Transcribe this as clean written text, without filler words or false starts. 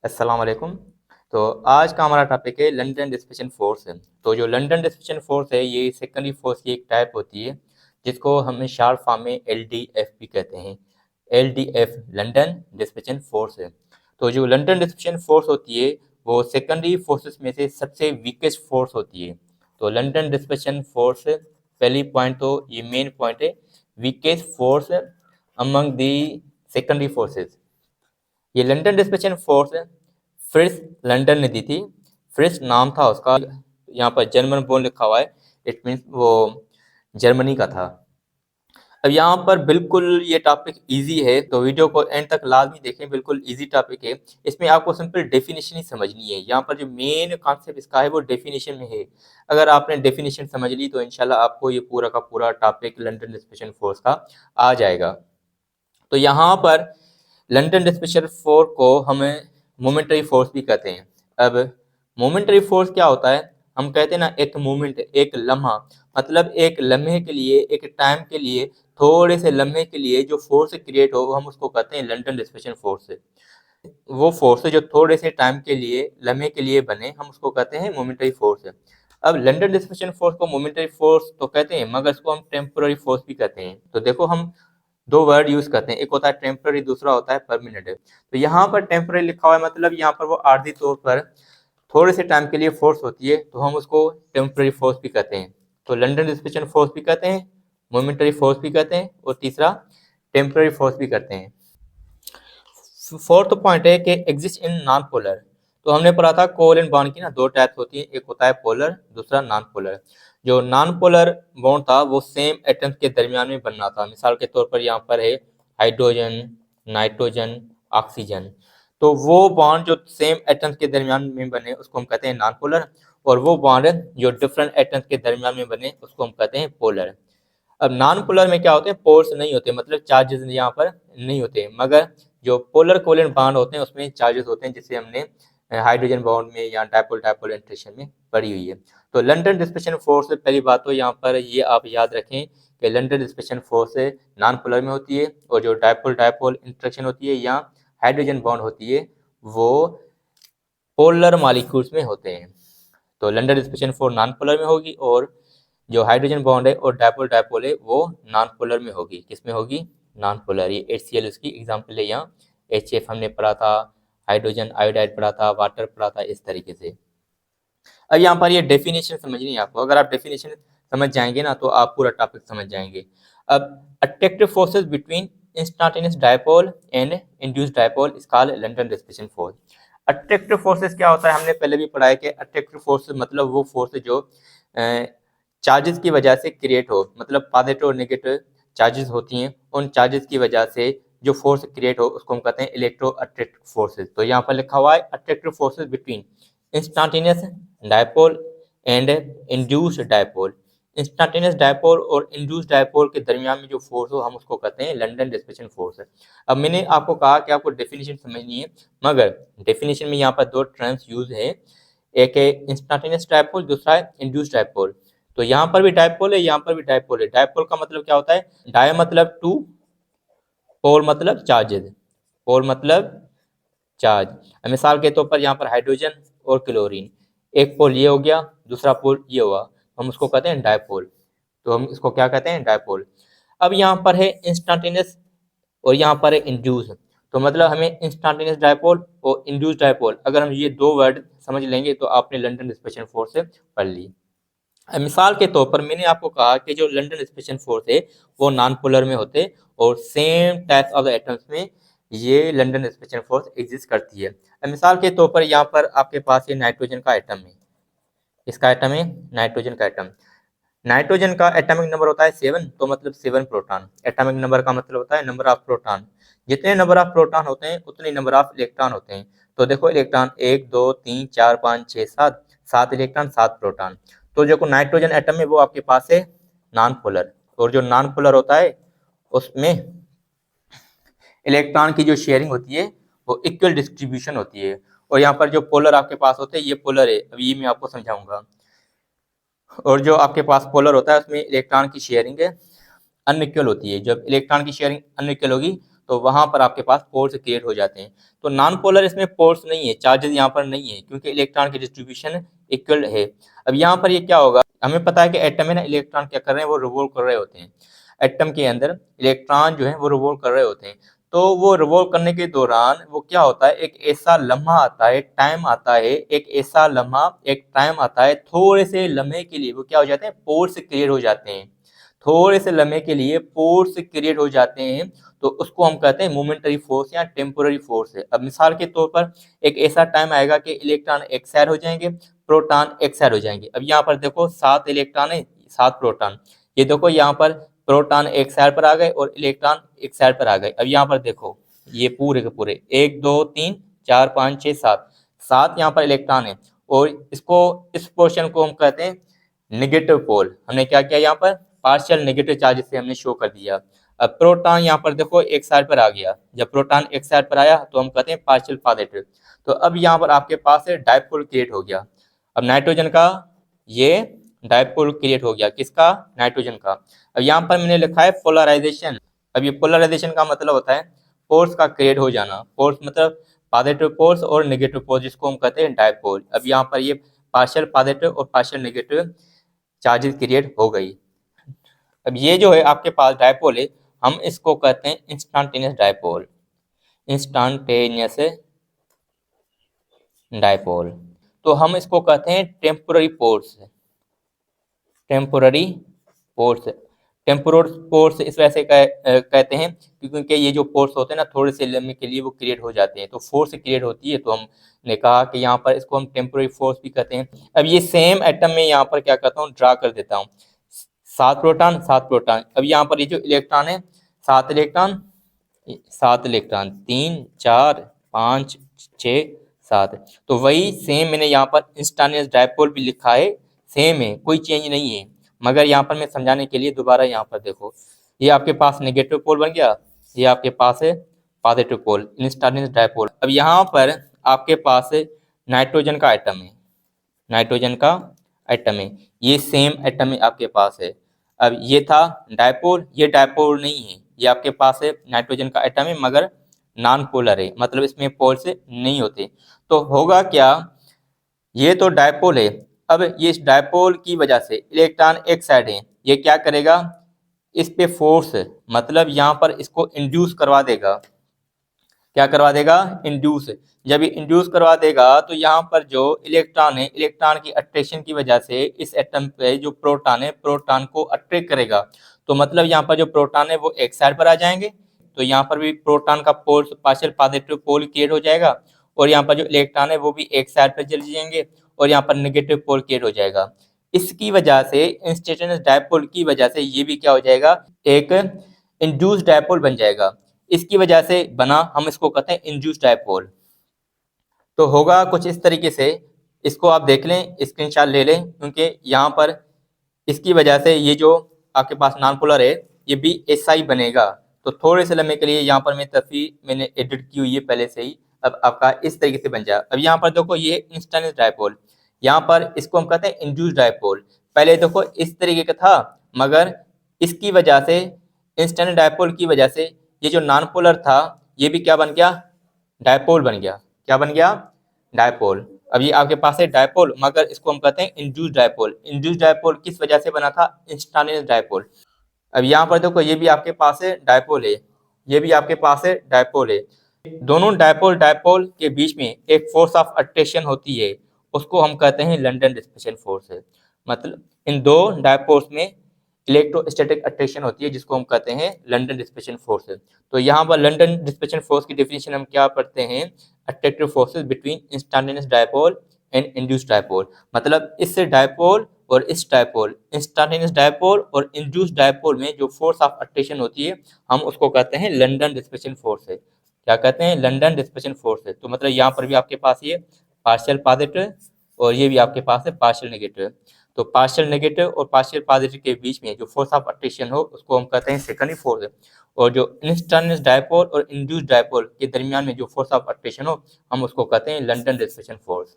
अस्सलाम वालेकुम। तो आज का हमारा टॉपिक है लंदन डिस्पेशन फोर्स है। तो जो लंदन डिस्पेशन फोर्स है ये सेकेंडरी फोर्स की एक टाइप होती है जिसको हम शॉर्ट फॉर्म में LDF भी कहते हैं। LDF लंदन डिस्पेशन फोर्स है। तो जो लंदन डिस्पेशन फोर्स होती है वो सेकेंडरी फोर्सेस में से सबसे वीकेस्ट फोर्स होती है। तो लंदन डिस्पेशन फोर्स पहली पॉइंट तो ये मेन पॉइंट है, weakest force among the secondary forces. ये लंदन डिस्पैचन फोर्स फ्रिट्ज लंदन ने दी थी। फ्रिट्ज नाम था उसका, यहाँ पर जर्मन बोर्न लिखा हुआ है, इट मीन्स वो जर्मनी का था। अब यहाँ पर बिल्कुल ये टॉपिक इजी है तो वीडियो को एंड तक लाजमी देखें, बिल्कुल इजी टॉपिक है। इसमें आपको सिंपल डेफिनेशन ही समझनी है। यहाँ पर जो मेन कॉन्सेप्ट इसका है वो डेफिनेशन में है। अगर आपने डेफिनेशन समझ ली तो इंशाल्लाह आपको ये पूरा का पूरा टॉपिक लंदन डिस्पैचन फोर्स का आ जाएगा। तो यहाँ पर लंदन डिस्पेशन फोर्स को हमें मोमेंटरी फोर्स भी कहते हैं। अब मोमेंटरी फोर्स क्या होता है? हम कहते हैं ना एक मोमेंट, एक लम्हा, मतलब एक लम्हे के लिए, एक टाइम के लिए, थोड़े से लम्हे के लिए जो फोर्स क्रिएट हो हम उसको कहते हैं लंदन डिस्पेशन फोर्स। वो फोर्स जो थोड़े से टाइम के लिए, लम्हे के लिए बने, हम उसको कहते हैं मोमेंटरी फोर्स। अब लंदन डिस्पेशन फोर्स को मोमेंटरी फोर्स तो कहते हैं मगर इसको हम टेम्पोररी फोर्स भी कहते हैं। तो देखो हम दो वर्ड यूज करते हैं, एक होता है टेम्पररी, दूसरा होता है परमानेंट। तो यहाँ पर टेम्पररी लिखा हुआ है मतलब यहाँ पर वो आर्थिक तौर पर थोड़े से टाइम के लिए फोर्स होती है तो हम उसको टेम्पररी फोर्स भी कहते हैं। तो लंदन डिस्पेशन फोर्स भी कहते हैं, मोमेंटरी फोर्स भी कहते हैं और तीसरा टेम्पररी फोर्स भी कहते हैं। फोर्थ पॉइंट है कि एग्जिस्ट इन नॉन पोलर। तो हमने पढ़ा था कोवलेंट बॉन्ड की ना दो टाइप्स होती हैं, एक होता है पोलर, दूसरा नॉन पोलर। जो नॉन पोलर बॉन्ड था वो सेम एटम्स के दरमियान में बनना था। मिसाल के तौर पर यहाँ पर है हाइड्रोजन, नाइट्रोजन, ऑक्सीजन। तो वो बॉन्ड जो सेम एटम्स के दरमियान में बने उसको हम कहते हैं नॉन पोलर, और वो बॉन्ड जो डिफरेंट एटम्स के दरमियान में बने उसको हम कहते हैं पोलर। अब नॉन पोलर में क्या होते हैं? पोल्स नहीं होते, मतलब चार्जेस यहाँ पर नहीं होते, मगर जो पोलर कोवलेंट बॉन्ड होते हैं उसमें चार्जेस होते हैं, जिसे हमने हाइड्रोजन बॉन्ड में या डायपोल डायपोल इंटरेक्शन में पढ़ी हुई है। तो लंदन डिस्पेशन फोर्स से पहली बात तो यहाँ पर ये आप याद रखें कि London dissipation force non polar में होती है, और जो डायपोल डायपोल इंटरेक्शन होती है या हाइड्रोजन बॉन्ड होती है वो पोलर मॉलिक्यूल्स में होते हैं। तो London dissipation force non polar में होगी, और जो हाइड्रोजन बॉन्ड है और डायपोल डायपोल है वो नॉन पोलर में होगी। किस में होगी? Non polar. ये HCl उसकी एग्जांपल है। यहाँ HF हमने पढ़ा था, हाइड्रोजन आयोडाइड पढ़ा था, वाटर पढ़ा था, इस तरीके से। अब यहाँ पर ये डेफिनेशन समझनी है आपको। अगर आप डेफिनेशन समझ जाएंगे ना तो आप पूरा टॉपिक समझ जाएंगे। अब attractive forces between instantaneous dipole and induced dipole is called London dissipation force. Attractive forces क्या होता है? हमने पहले भी पढ़ा है कि अट्रैक्टिव फोर्स मतलब वो फोर्स जो चार्जेस की वजह से क्रिएट हो, मतलब पॉजिटिव और नेगेटिव चार्जेस होती हैं, उन चार्जेस की वजह से जो फोर्स क्रिएट हो उसको हम कहते हैं इलेक्ट्रो अट्रैक्टिव फोर्सेस। तो यहाँ पर लिखा हुआ है attractive forces between instantaneous dipole and induced dipole. Instantaneous dipole और इंड्यूस्ड डायपोल के दरमियान में जो फोर्स हो हम उसको कहते हैं लंदन डिस्पेशन फोर्स। अब मैंने आपको कहा कि आपको डेफिनेशन समझनी है, मगर डेफिनेशन में यहाँ पर दो टर्म्स यूज है, एक है इंस्टेंटेनियस डायपोल, दूसरा है इंड्यूस्ड डायपोल। तो यहाँ पर भी डायपोल है, यहाँ पर भी डायपोल है। डायपोल का मतलब क्या होता है? डाय मतलब टू, पोल मतलब चार्जेस, पोल मतलब चार्ज। मिसाल के तौर पर यहाँ पर हाइड्रोजन और क्लोरीन, एक पोल ये हो गया, दूसरा पोल ये हुआ, हम उसको कहते हैं डायपोल। तो हम इसको क्या कहते हैं? डायपोल। अब यहाँ पर है इंस्टेंटेनियस और यहाँ पर है इंड्यूस। तो मतलब हमें इंस्टेंटेनियस डायपोल और इंड्यूस डायपोल, अगर हम ये दो वर्ड समझ लेंगे तो आपने लंदन डिस्पेशन फोर्स से पढ़ ली। मिसाल के तौर पर मैंने आपको कहा कि जो लंदन डिस्पेशन फोर्स है वो नॉन पोलर में होते और सेम टाइप्स ऑफ एटम्स में ये लंदन डिस्पेशन फोर्स एग्जिस्ट करती है। मिसाल के तौर पर यहाँ पर आपके पास ये नाइट्रोजन का एटम है, इसका एटम है नाइट्रोजन का एटम। नाइट्रोजन का एटॉमिक नंबर होता है 7, तो मतलब 7 प्रोटॉन। एटॉमिक नंबर का मतलब होता है नंबर ऑफ प्रोटॉन। जितने नंबर ऑफ प्रोटॉन होते हैं उतने नंबर ऑफ इलेक्ट्रॉन होते हैं। तो देखो इलेक्ट्रॉन 1 2 3 4 5 6 7, 7 इलेक्ट्रॉन 7 प्रोटॉन। तो जो नाइट्रोजन एटम है वो आपके पास है नॉन पोलर, और जो नॉन पोलर होता है उसमें इलेक्ट्रॉन की जो शेयरिंग होती है वो इक्वल डिस्ट्रीब्यूशन होती है। और यहाँ पर जो पोलर आपके पास होते हैं ये पोलर है, अभी ये मैं आपको समझाऊंगा। और जो आपके पास पोलर होता है उसमें इलेक्ट्रॉन की शेयरिंग अनइक्वल होती है। जब इलेक्ट्रॉन की शेयरिंग अनइक्वल होगी तो वहां पर आपके पास फोर्स क्रिएट हो जाते हैं। तो नॉन पोलर इसमें फोर्स नहीं है, चार्जेस यहाँ पर नहीं है, क्योंकि इलेक्ट्रॉन की डिस्ट्रीब्यूशन इक्वल है। अब यहाँ पर ये क्या होगा, हमें पता है कि एटम में ना इलेक्ट्रॉन क्या कर रहे हैं, वो रिवॉल्व कर रहे होते हैं। एटम के अंदर इलेक्ट्रॉन जो है वो रिवॉल्व कर रहे होते हैं। तो वो रिवॉल्व करने के दौरान वो क्या होता है, एक ऐसा लम्हा आता है, टाइम आता है, एक ऐसा लम्हा, एक टाइम आता है, थोड़े से लम्हे के लिए वो क्या हो जाते हैं, पोर्स क्रिएट हो जाते हैं। थोड़े से लम्हे के लिए पोर्स क्रिएट हो जाते हैं, तो उसको हम कहते हैं मोमेंटरी फोर्स या टेम्पोररी फोर्स है। अब मिसाल के तौर पर एक ऐसा टाइम आएगा कि इलेक्ट्रॉन एक्साइड हो जाएंगे, प्रोटॉन एक्साइड हो जाएंगे। अब यहाँ पर देखो 7 इलेक्ट्रॉन है, 7 प्रोटॉन। ये देखो यहाँ पर प्रोटॉन एक साइड पर आ गए और इलेक्ट्रॉन एक साइड पर आ गए। अब यहाँ पर देखो ये पूरे के पूरे 1 2 3 4 5 6 7 7 यहाँ पर इलेक्ट्रॉन है, और इसको इस पोर्शन को हम कहते हैं नेगेटिव पोल। हमने क्या किया, यहाँ पर पार्शियल नेगेटिव चार्ज से हमने शो कर दिया। अब प्रोटॉन यहाँ पर देखो एक साइड पर आ गया, जब प्रोटॉन एक साइड पर आया तो हम कहते हैं पार्शियल पॉजिटिव। तो अब यहाँ पर आपके पास डाइपोल क्रिएट हो गया। अब नाइट्रोजन का ये डाइपोल क्रिएट हो गया, किसका, नाइट्रोजन का। अब यहाँ पर मैंने लिखा है पोलराइजेशन। अब ये पोलराइजेशन का मतलब होता है फोर्स का क्रिएट हो जाना। फोर्स मतलब पॉजिटिव फोर्स और नेगेटिव फोर्स, जिसको हम कहते हैं डाइपोल। अब यहाँ पर ये पार्शियल पॉजिटिव और पार्शियल नेगेटिव चार्जेस क्रिएट हो गई। अब ये जो है आपके पास डाइपोल है, हम इसको कहते हैं इंस्टेंटेनियस डाइपोल। Instantaneous dipole. तो हम इसको कहते हैं temporary force. Temporary force, temporary force इस वजह से कहते हैं क्योंकि ये जो फोर्स होते हैं ना, थोड़े से लम्हे के लिए वो क्रिएट हो जाते हैं, तो फोर्स क्रिएट होती है। तो हमने कहा कि यहाँ पर इसको हम टेम्पोररी फोर्स भी कहते हैं। अब ये सेम एटम में यहाँ पर क्या करता हूँ, ड्रा कर देता हूँ। 7 प्रोटॉन 7 प्रोटॉन। अब यहाँ पर ये जो इलेक्ट्रॉन है 7 इलेक्ट्रॉन 7 इलेक्ट्रॉन 3 4 5 6 7। तो वही सेम मैंने यहाँ पर इंस्टेंटेनियस डाइपोल भी लिखा है, सेम है, कोई चेंज नहीं है। मगर यहाँ पर मैं समझाने के लिए दोबारा यहाँ पर देखो, ये आपके पास नेगेटिव पोल बन गया, ये आपके पास है पॉजिटिव पोल, इंस्टेंटेनियस डाइपोल। अब यहाँ पर आपके पास नाइट्रोजन का एटम है, नाइट्रोजन का एटम है, ये सेम एटम है आपके पास है। अब ये था डाइपोल, ये डाइपोल नहीं है, ये आपके पास है नाइट्रोजन का एटम है मगर नॉन पोलर है, मतलब इसमें पोल से नहीं होते। तो होगा क्या, ये तो डाइपोल है। अब ये इस डाइपोल की वजह से इलेक्ट्रॉन एक साइड है, ये क्या करेगा, इस पे फोर्स मतलब यहाँ पर इसको इंड्यूस करवा देगा। क्या करवा देगा, इंड्यूस। जब ये इंड्यूस करवा देगा तो यहाँ पर जो इलेक्ट्रॉन है, इलेक्ट्रॉन की अट्रैक्शन की वजह से इस एटम पे जो प्रोटॉन है, प्रोटॉन को अट्रैक्ट करेगा। तो मतलब यहाँ पर जो प्रोटॉन है वो एक साइड पर आ जाएंगे, तो यहाँ पर भी प्रोटॉन का पोल पार्शियल पॉजिटिव पोल क्रिएट हो जाएगा, और यहाँ पर जो इलेक्ट्रॉन है वो भी एक साइड पर चले जाएंगे, और यहाँ पर नेगेटिव पोल क्रिएट हो जाएगा। इसकी वजह से इंस्टेंटेनियस डाइपोल की वजह से ये भी क्या हो जाएगा, एक इंड्यूस डाइपोल बन जाएगा। इसकी वजह से बना, हम इसको कहते हैं इंड्यूस डाइपोल। तो होगा कुछ इस तरीके से, इसको आप देख लें, स्क्रीनशॉट ले लें, क्योंकि यहाँ पर इसकी वजह से ये जो आपके पास नॉन पोलर है ये भी ऐसा ही बनेगा। तो थोड़े से लम्हे के लिए यहाँ पर मैंने एडिट की हुई है पहले से ही, अब आपका इस तरीके से बन जाए। अब यहाँ पर देखो ये इंस्टेंटेनियस डाइपोल, यहाँ पर इसको हम कहते हैं इंड्यूस डाइपोल। पहले देखो इस तरीके का था, मगर इसकी वजह से, इंस्टेंटेनियस डाइपोल की वजह से ये जो नॉन पोलर था ये भी क्या बन गया, डाइपोल बन गया। क्या बन गया, डाइपोल। अब ये आपके पास है डाइपोल, मगर इसको हम कहते हैं इंड्यूस डाइपोल। इंड्यूस डाइपोल किस वजह से बना था, इंस्टेंटेनियस डाइपोल। अब यहाँ पर देखो ये भी आपके पास है डाइपोल है, ये भी आपके पास है डाइपोल है। दोनों डाइपोल डाइपोल के बीच में एक फोर्स ऑफ अट्रैक्शन होती है, उसको हम कहते हैं लंदन डिस्पर्शन फोर्स है। मतलब इन दो डाइपोल्स में इलेक्ट्रोस्टैटिक अट्रैक्शन होती है, जिसको हम कहते हैं लंदन डिस्पर्शन फोर्स है। तो यहाँ पर लंदन डिस्पर्शन फोर्स की डेफिनेशन हम क्या पढ़ते हैं, attractive forces between instantaneous dipole and induced dipole. मतलब इस डाइपोल और इस डाइपोल, इंस्टेंटेनियस डाइपोल और इंड्यूस्ड डाइपोल में जो फोर्स ऑफ अट्रैक्शन होती है हम उसको कहते हैं लंदन डिस्पर्शन फोर्स है। क्या कहते हैं, लंदन डिस्पर्शन फोर्स है। तो मतलब यहाँ पर भी आपके पास ये पार्शियल पॉजिटिव और ये भी आपके पास है पार्शियल नेगेटिव। तो पार्शियल नेगेटिव और पार्शियल पॉजिटिव के बीच में जो फोर्स ऑफ अट्रैक्शन हो उसको हम कहते हैं सेकेंडरी फोर्स है। और जो इंस्टेंटेनियस डाइपोल और इंड्यूस्ड डाइपोल के दरमियान में जो फोर्स ऑफ अट्रैक्शन हो हम उसको कहते हैं लंदन डिस्पर्शन फोर्स।